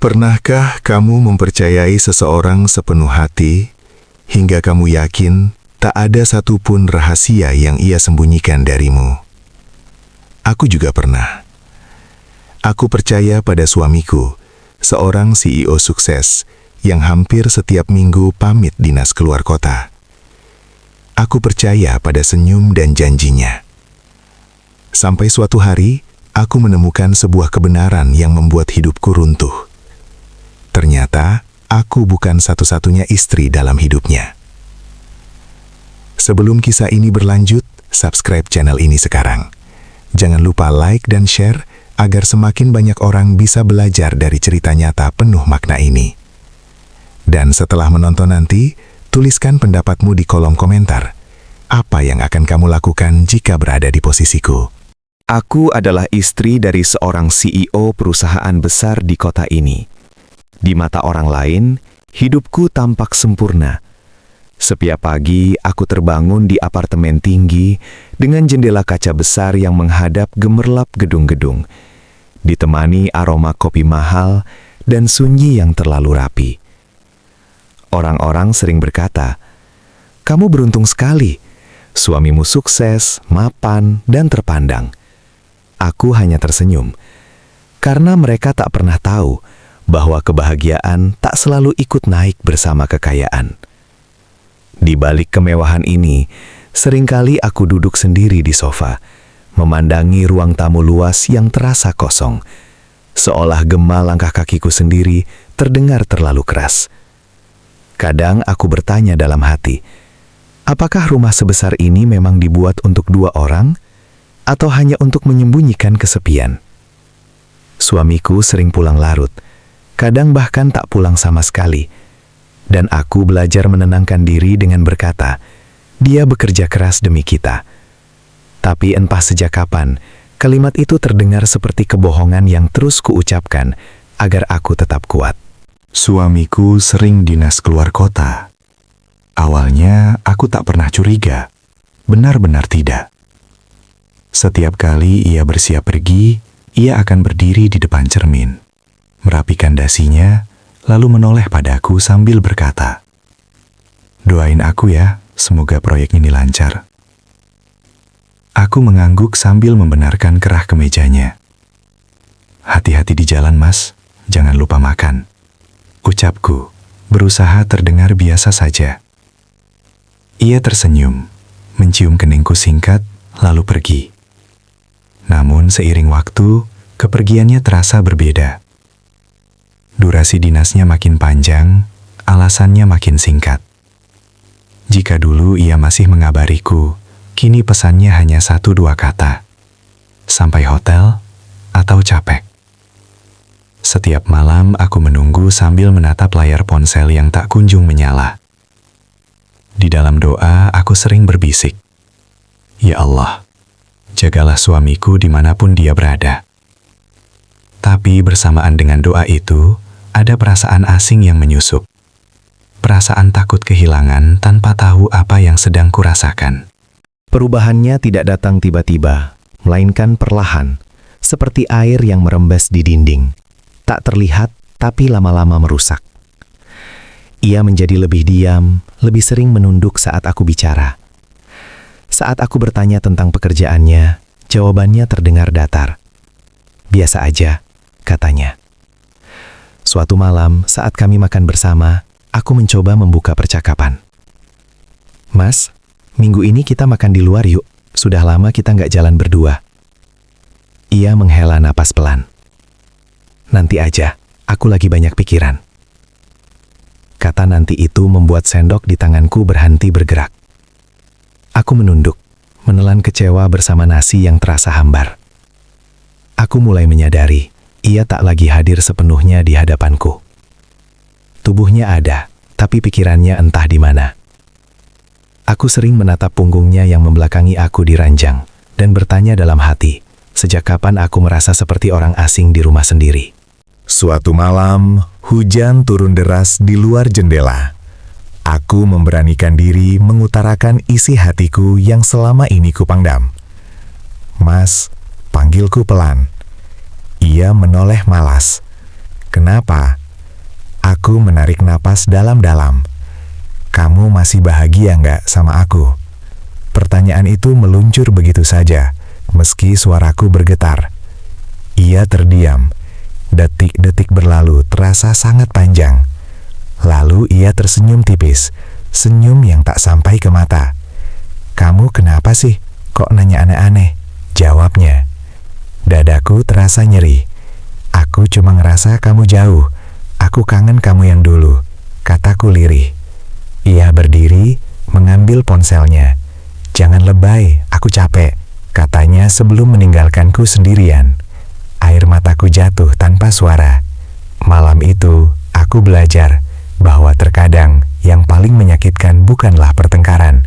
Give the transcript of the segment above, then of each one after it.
Pernahkah kamu mempercayai seseorang sepenuh hati, hingga kamu yakin tak ada satupun rahasia yang ia sembunyikan darimu? Aku juga pernah. Aku percaya pada suamiku, seorang CEO sukses yang hampir setiap minggu pamit dinas keluar kota. Aku percaya pada senyum dan janjinya. Sampai suatu hari, aku menemukan sebuah kebenaran yang membuat hidupku runtuh. Ternyata, aku bukan satu-satunya istri dalam hidupnya. Sebelum kisah ini berlanjut, subscribe channel ini sekarang. Jangan lupa like dan share agar semakin banyak orang bisa belajar dari cerita nyata penuh makna ini. Dan setelah menonton nanti, tuliskan pendapatmu di kolom komentar. Apa yang akan kamu lakukan jika berada di posisiku? Aku adalah istri dari seorang CEO perusahaan besar di kota ini. Di mata orang lain, hidupku tampak sempurna. Setiap pagi, aku terbangun di apartemen tinggi dengan jendela kaca besar yang menghadap gemerlap gedung-gedung, ditemani aroma kopi mahal dan sunyi yang terlalu rapi. Orang-orang sering berkata, "Kamu beruntung sekali, suamimu sukses, mapan, dan terpandang." Aku hanya tersenyum, karena mereka tak pernah tahu bahwa kebahagiaan tak selalu ikut naik bersama kekayaan. Di balik kemewahan ini, seringkali aku duduk sendiri di sofa, memandangi ruang tamu luas yang terasa kosong, seolah gema langkah kakiku sendiri terdengar terlalu keras. Kadang aku bertanya dalam hati, apakah rumah sebesar ini memang dibuat untuk 2 orang, atau hanya untuk menyembunyikan kesepian? Suamiku sering pulang larut, kadang bahkan tak pulang sama sekali. Dan aku belajar menenangkan diri dengan berkata, dia bekerja keras demi kita. Tapi entah sejak kapan, kalimat itu terdengar seperti kebohongan yang terus kuucapkan agar aku tetap kuat. Suamiku sering dinas keluar kota. Awalnya aku tak pernah curiga, benar-benar tidak. Setiap kali ia bersiap pergi, ia akan berdiri di depan cermin, merapikan dasinya, lalu menoleh padaku sambil berkata, "Doain aku ya, semoga proyek ini lancar." Aku mengangguk sambil membenarkan kerah kemejanya. "Hati-hati di jalan, Mas, jangan lupa makan," ucapku, berusaha terdengar biasa saja. Ia tersenyum, mencium keningku singkat, lalu pergi. Namun seiring waktu, kepergiannya terasa berbeda. Durasi dinasnya makin panjang, alasannya makin singkat. Jika dulu ia masih mengabariku, kini pesannya hanya 1-2 kata. Sampai hotel atau capek. Setiap malam aku menunggu sambil menatap layar ponsel yang tak kunjung menyala. Di dalam doa aku sering berbisik, "Ya Allah, jagalah suamiku dimanapun dia berada." Tapi bersamaan dengan doa itu, ada perasaan asing yang menyusup. Perasaan takut kehilangan tanpa tahu apa yang sedang kurasakan. Perubahannya tidak datang tiba-tiba, melainkan perlahan, seperti air yang merembes di dinding. Tak terlihat, tapi lama-lama merusak. Ia menjadi lebih diam, lebih sering menunduk saat aku bicara. Saat aku bertanya tentang pekerjaannya, jawabannya terdengar datar. "Biasa aja," katanya. Suatu malam, saat kami makan bersama, aku mencoba membuka percakapan. "Mas, minggu ini kita makan di luar yuk. Sudah lama kita nggak jalan berdua." Ia menghela napas pelan. "Nanti aja, aku lagi banyak pikiran." Kata nanti itu membuat sendok di tanganku berhenti bergerak. Aku menunduk, menelan kecewa bersama nasi yang terasa hambar. Aku mulai menyadari, ia tak lagi hadir sepenuhnya di hadapanku. Tubuhnya ada, tapi pikirannya entah di mana. Aku sering menatap punggungnya yang membelakangi aku di ranjang, dan bertanya dalam hati, sejak kapan aku merasa seperti orang asing di rumah sendiri. Suatu malam, hujan turun deras di luar jendela. Aku memberanikan diri mengutarakan isi hatiku yang selama ini kupendam. "Mas," panggilku pelan. Ia menoleh malas. Kenapa? Aku menarik napas dalam-dalam. Kamu masih bahagia nggak sama aku? Pertanyaan itu meluncur begitu saja, meski suaraku bergetar. Ia terdiam. Detik-detik berlalu terasa sangat panjang. Lalu ia tersenyum tipis, senyum yang tak sampai ke mata. Kamu kenapa sih? Kok nanya aneh-aneh? Jawabnya. Dadaku terasa nyeri. Aku cuma ngerasa kamu jauh. Aku kangen kamu yang dulu, kataku lirih. Ia berdiri, mengambil ponselnya. Jangan lebay, aku capek, katanya sebelum meninggalkanku sendirian. Air mataku jatuh tanpa suara. Malam itu, aku belajar bahwa terkadang yang paling menyakitkan bukanlah pertengkaran,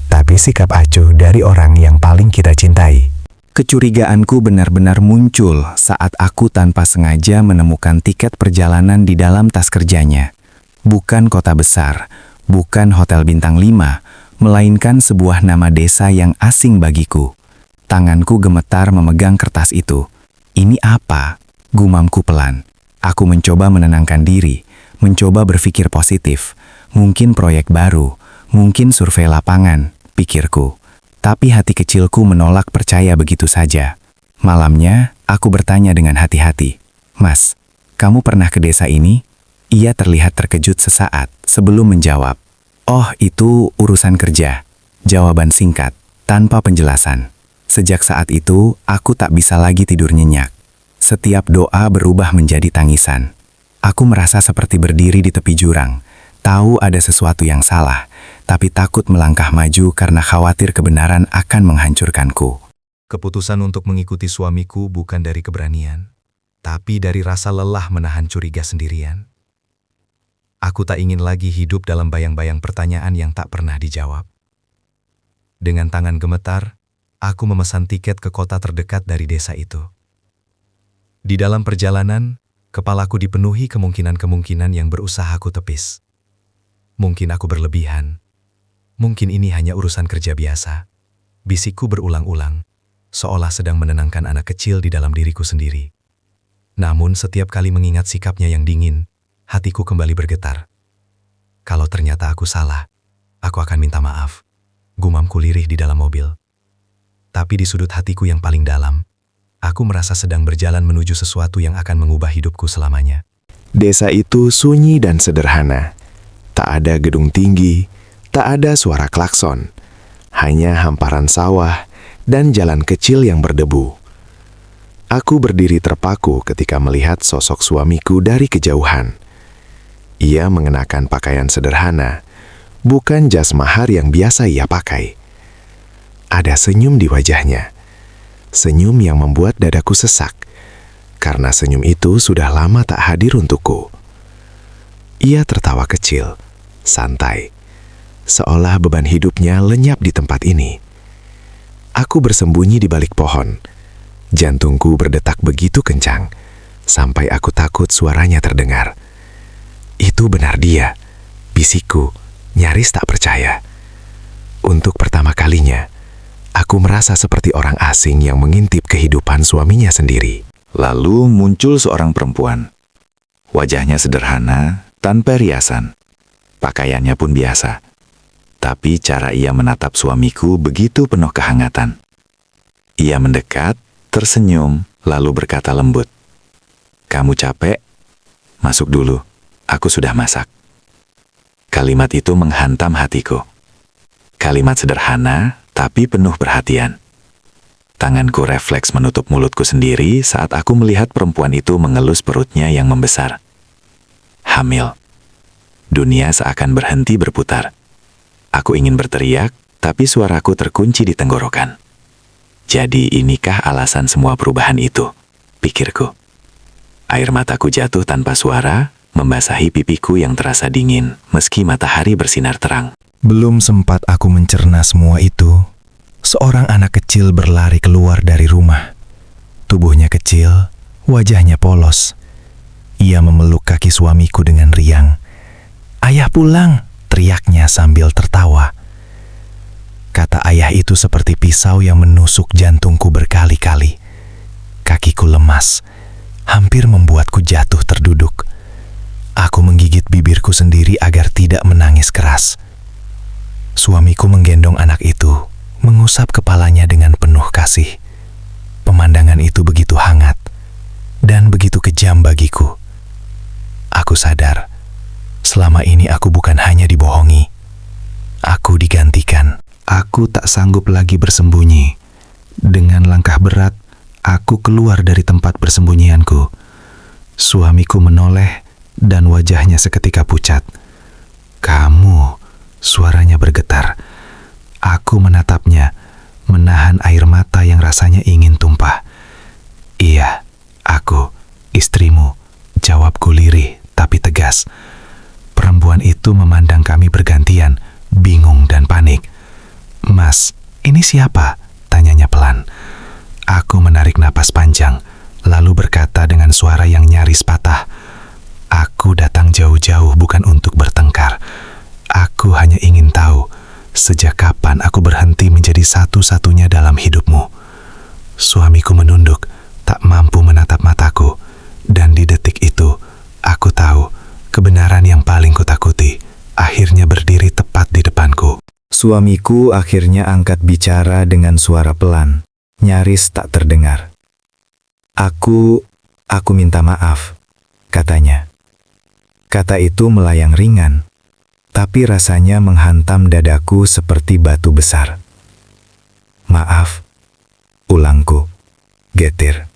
tapi sikap acuh dari orang yang paling kita cintai. Kecurigaanku benar-benar muncul saat aku tanpa sengaja menemukan tiket perjalanan di dalam tas kerjanya. Bukan kota besar, bukan hotel bintang 5, melainkan sebuah nama desa yang asing bagiku. Tanganku gemetar memegang kertas itu. Ini apa? Gumamku pelan. Aku mencoba menenangkan diri, mencoba berpikir positif. Mungkin proyek baru, mungkin survei lapangan, pikirku. Tapi hati kecilku menolak percaya begitu saja. Malamnya, aku bertanya dengan hati-hati. Mas, kamu pernah ke desa ini? Ia terlihat terkejut sesaat sebelum menjawab. Oh, itu urusan kerja. Jawaban singkat, tanpa penjelasan. Sejak saat itu, aku tak bisa lagi tidur nyenyak. Setiap doa berubah menjadi tangisan. Aku merasa seperti berdiri di tepi jurang. Tahu ada sesuatu yang salah, tapi takut melangkah maju karena khawatir kebenaran akan menghancurkanku. Keputusan untuk mengikuti suamiku bukan dari keberanian, tapi dari rasa lelah menahan curiga sendirian. Aku tak ingin lagi hidup dalam bayang-bayang pertanyaan yang tak pernah dijawab. Dengan tangan gemetar, aku memesan tiket ke kota terdekat dari desa itu. Di dalam perjalanan, kepalaku dipenuhi kemungkinan-kemungkinan yang berusaha aku tepis. Mungkin aku berlebihan. Mungkin ini hanya urusan kerja biasa. Bisikku berulang-ulang, seolah sedang menenangkan anak kecil di dalam diriku sendiri. Namun setiap kali mengingat sikapnya yang dingin, hatiku kembali bergetar. Kalau ternyata aku salah, aku akan minta maaf. Gumamku lirih di dalam mobil. Tapi di sudut hatiku yang paling dalam, aku merasa sedang berjalan menuju sesuatu yang akan mengubah hidupku selamanya. Desa itu sunyi dan sederhana. Tak ada gedung tinggi, tak ada suara klakson. Hanya hamparan sawah dan jalan kecil yang berdebu. Aku berdiri terpaku ketika melihat sosok suamiku dari kejauhan. Ia mengenakan pakaian sederhana, bukan jas mahar yang biasa ia pakai. Ada senyum di wajahnya. Senyum yang membuat dadaku sesak, karena senyum itu sudah lama tak hadir untukku. Ia tertawa kecil, santai, seolah beban hidupnya lenyap di tempat ini. Aku bersembunyi di balik pohon. Jantungku berdetak begitu kencang, sampai aku takut suaranya terdengar. Itu benar dia, bisikku, nyaris tak percaya. Untuk pertama kalinya, aku merasa seperti orang asing yang mengintip kehidupan suaminya sendiri. Lalu muncul seorang perempuan. Wajahnya sederhana, tanpa riasan. Pakaiannya pun biasa. Tapi cara ia menatap suamiku begitu penuh kehangatan. Ia mendekat, tersenyum, lalu berkata lembut. "Kamu capek? Masuk dulu, aku sudah masak." Kalimat itu menghantam hatiku. Kalimat sederhana, tapi penuh perhatian. Tanganku refleks menutup mulutku sendiri saat aku melihat perempuan itu mengelus perutnya yang membesar. Hamil. Dunia seakan berhenti berputar. Aku ingin berteriak, tapi suaraku terkunci di tenggorokan. Jadi inikah alasan semua perubahan itu? Pikirku. Air mataku jatuh tanpa suara, membasahi pipiku yang terasa dingin, meski matahari bersinar terang. Belum sempat aku mencerna semua itu, seorang anak kecil berlari keluar dari rumah. Tubuhnya kecil, wajahnya polos. Ia memeluk kaki suamiku dengan riang. "Ayah pulang!" teriaknya sambil tertawa. Kata ayah itu seperti pisau yang menusuk jantungku berkali-kali. Kakiku lemas. hampir membuatku jatuh terduduk. Aku menggigit bibirku sendiri agar tidak menangis keras. Suamiku menggendong anak itu, mengusap kepalanya dengan penuh kasih. Pemandangan itu begitu hangat dan begitu kejam bagiku. Aku sadar, selama ini aku bukan hanya dibohongi, aku digantikan. Aku tak sanggup lagi bersembunyi. Dengan langkah berat, aku keluar dari tempat persembunyianku. Suamiku menoleh dan wajahnya seketika pucat. "Kamu," suaranya bergetar. Aku menatapnya, menahan air mata yang rasanya ingin tumpah. "Iya, aku, istrimu," jawabku lirih tapi tegas. Perempuan itu memandang kami bergantian, bingung dan panik. "Mas, ini siapa?" tanyanya pelan. Aku menarik napas panjang, lalu berkata dengan suara yang nyaris patah, "Aku datang jauh-jauh bukan untuk bertengkar. Aku hanya ingin tahu, sejak kapan aku berhenti menjadi satu-satunya dalam hidupmu?" Suamiku menunduk, tak mampu menatap mataku, dan di detik itu, aku tahu kebenaran yang paling kutakuti akhirnya berdiri tepat di depanku. Suamiku akhirnya angkat bicara dengan suara pelan, nyaris tak terdengar. Aku minta maaf," katanya. Kata itu melayang ringan, tapi rasanya menghantam dadaku seperti batu besar. "Maaf," ulangku, getir.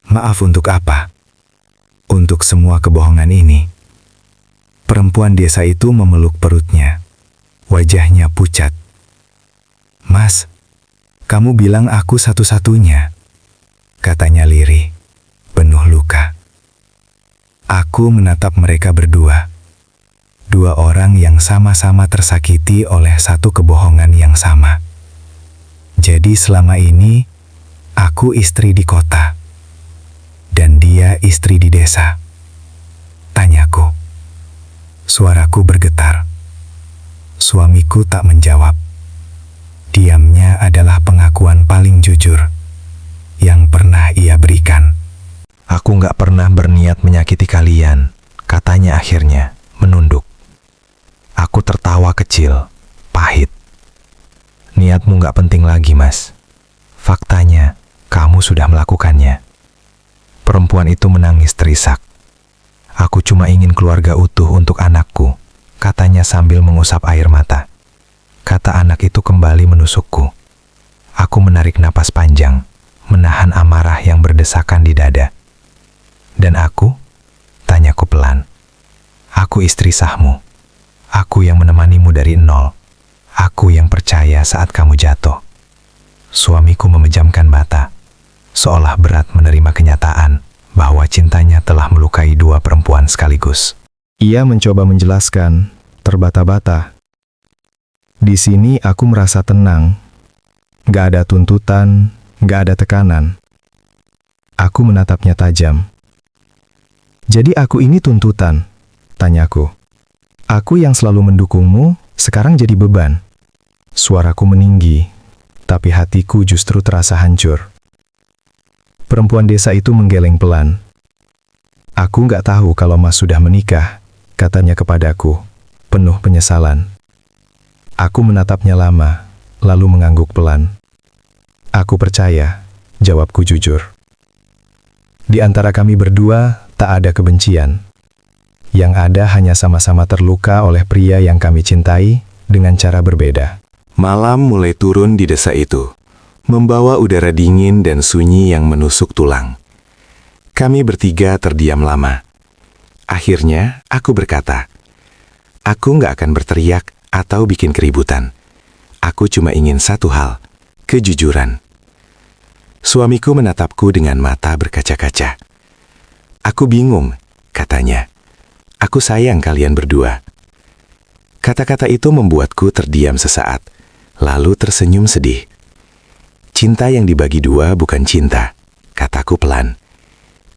"Maaf untuk apa? Untuk semua kebohongan ini?" Perempuan desa itu memeluk perutnya. Wajahnya pucat. "Mas, kamu bilang aku satu-satunya," katanya lirih, penuh luka. Aku menatap mereka berdua. Dua orang yang sama-sama tersakiti oleh satu kebohongan yang sama. Jadi selama ini, aku istri di kota, dan dia istri di desa, tanyaku. Suaraku bergetar. Suamiku tak menjawab. Diamnya adalah pengakuan paling jujur yang pernah ia berikan. "Aku nggak pernah berniat menyakiti kalian," katanya akhirnya, menunduk. Aku tertawa kecil, pahit. "Niatmu nggak penting lagi, Mas. Faktanya, kamu sudah melakukannya." Perempuan itu menangis terisak. "Aku cuma ingin keluarga utuh untuk anakku," katanya sambil mengusap air mata. Kata anak itu kembali menusukku. Aku menarik napas panjang, menahan amarah yang berdesakan di dada. "Dan aku?" tanyaku pelan. "Aku istri sahmu. Aku yang menemanimu dari nol. Aku yang percaya saat kamu jatuh." Suamiku memejamkan mata, seolah berat menerima kenyataan bahwa cintanya telah melukai dua perempuan sekaligus. Ia mencoba menjelaskan, terbata-bata. "Di sini aku merasa tenang. Gak ada tuntutan, gak ada tekanan." Aku menatapnya tajam. "Jadi aku ini tuntutan?" tanyaku. "Aku yang selalu mendukungmu, sekarang jadi beban." Suaraku meninggi, tapi hatiku justru terasa hancur. Perempuan desa itu menggeleng pelan. "Aku nggak tahu kalau Mas sudah menikah," katanya kepadaku, penuh penyesalan. Aku menatapnya lama, lalu mengangguk pelan. "Aku percaya," jawabku jujur. "Di antara kami berdua, tak ada kebencian. Yang ada hanya sama-sama terluka oleh pria yang kami cintai dengan cara berbeda." Malam mulai turun di desa itu, membawa udara dingin dan sunyi yang menusuk tulang. Kami bertiga terdiam lama. Akhirnya, aku berkata, "Aku nggak akan berteriak atau bikin keributan. Aku cuma ingin satu hal, kejujuran." Suamiku menatapku dengan mata berkaca-kaca. "Aku bingung," katanya. "Aku sayang kalian berdua." Kata-kata itu membuatku terdiam sesaat, lalu tersenyum sedih. "Cinta yang dibagi dua bukan cinta," kataku pelan.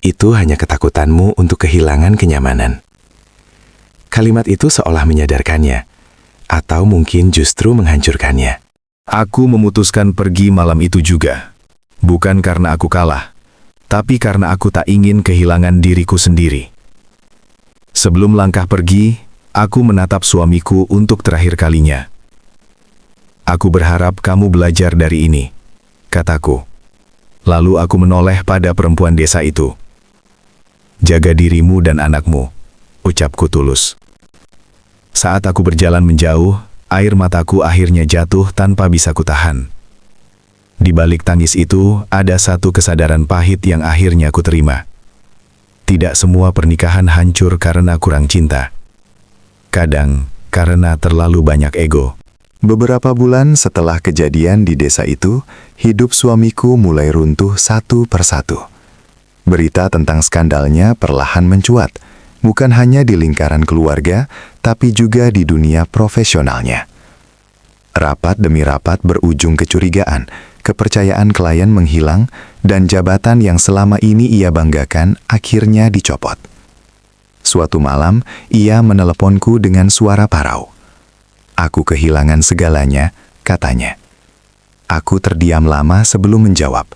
"Itu hanya ketakutanmu untuk kehilangan kenyamanan." Kalimat itu seolah menyadarkannya, atau mungkin justru menghancurkannya. Aku memutuskan pergi malam itu juga. Bukan karena aku kalah, tapi karena aku tak ingin kehilangan diriku sendiri. Sebelum langkah pergi, aku menatap suamiku untuk terakhir kalinya. Aku berharap kamu belajar dari ini, kataku. Lalu aku menoleh pada perempuan desa itu. Jaga dirimu dan anakmu, ucapku tulus. Saat aku berjalan menjauh, air mataku akhirnya jatuh tanpa bisa kutahan. Di balik tangis itu, ada satu kesadaran pahit yang akhirnya aku terima. Tidak semua pernikahan hancur karena kurang cinta. Kadang, karena terlalu banyak ego. Beberapa bulan setelah kejadian di desa itu, hidup suamiku mulai runtuh satu persatu. Berita tentang skandalnya perlahan mencuat, bukan hanya di lingkaran keluarga, tapi juga di dunia profesionalnya. Rapat demi rapat berujung kecurigaan, kepercayaan klien menghilang, dan jabatan yang selama ini ia banggakan akhirnya dicopot. Suatu malam, ia meneleponku dengan suara parau. "Aku kehilangan segalanya," katanya. Aku terdiam lama sebelum menjawab.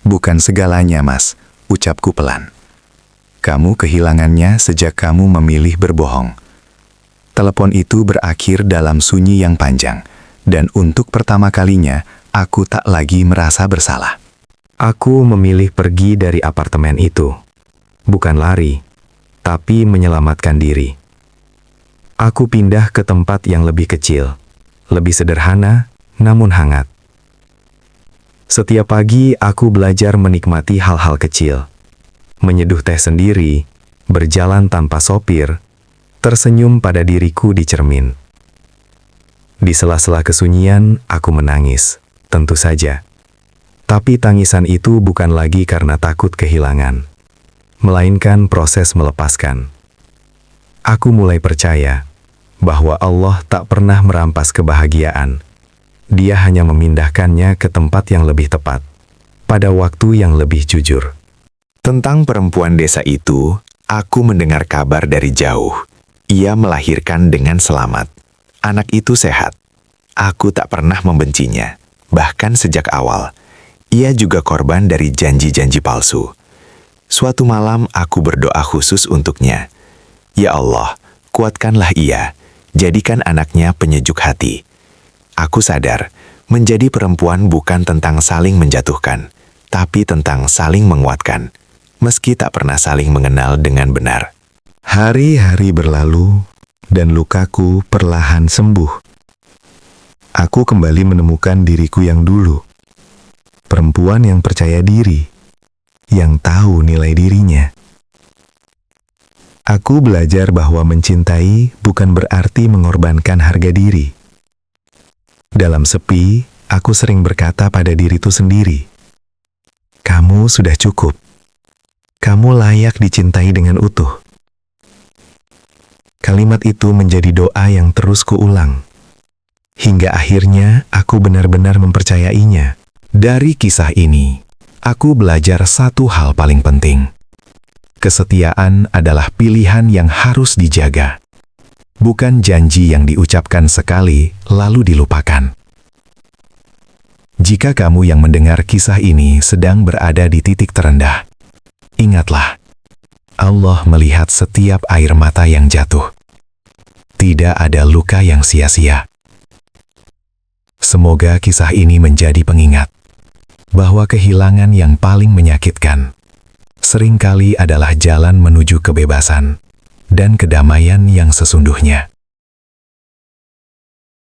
"Bukan segalanya, Mas," ucapku pelan. "Kamu kehilangannya sejak kamu memilih berbohong." Telepon itu berakhir dalam sunyi yang panjang, dan untuk pertama kalinya, aku tak lagi merasa bersalah. Aku memilih pergi dari apartemen itu. Bukan lari, tapi menyelamatkan diri. Aku pindah ke tempat yang lebih kecil, lebih sederhana, namun hangat. Setiap pagi aku belajar menikmati hal-hal kecil. Menyeduh teh sendiri, berjalan tanpa sopir, tersenyum pada diriku di cermin. Di sela-sela kesunyian, aku menangis, tentu saja. Tapi tangisan itu bukan lagi karena takut kehilangan, melainkan proses melepaskan. Aku mulai percaya bahwa Allah tak pernah merampas kebahagiaan. Dia hanya memindahkannya ke tempat yang lebih tepat, pada waktu yang lebih jujur. Tentang perempuan desa itu, aku mendengar kabar dari jauh. Ia melahirkan dengan selamat. Anak itu sehat. Aku tak pernah membencinya, bahkan sejak awal. Ia juga korban dari janji-janji palsu. Suatu malam aku berdoa khusus untuknya. Ya Allah, kuatkanlah ia, jadikan anaknya penyejuk hati. Aku sadar, menjadi perempuan bukan tentang saling menjatuhkan, tapi tentang saling menguatkan, meski tak pernah saling mengenal dengan benar. Hari-hari berlalu, dan lukaku perlahan sembuh. Aku kembali menemukan diriku yang dulu. Perempuan yang percaya diri, yang tahu nilai dirinya. Aku belajar bahwa mencintai bukan berarti mengorbankan harga diri. Dalam sepi, aku sering berkata pada diriku sendiri, "Kamu sudah cukup. Kamu layak dicintai dengan utuh." Kalimat itu menjadi doa yang terus kuulang. Hingga akhirnya aku benar-benar mempercayainya. Dari kisah ini, aku belajar satu hal paling penting. Kesetiaan adalah pilihan yang harus dijaga. Bukan janji yang diucapkan sekali lalu dilupakan. Jika kamu yang mendengar kisah ini sedang berada di titik terendah, ingatlah, Allah melihat setiap air mata yang jatuh. Tidak ada luka yang sia-sia. Semoga kisah ini menjadi pengingat bahwa kehilangan yang paling menyakitkan seringkali adalah jalan menuju kebebasan dan kedamaian yang sesungguhnya.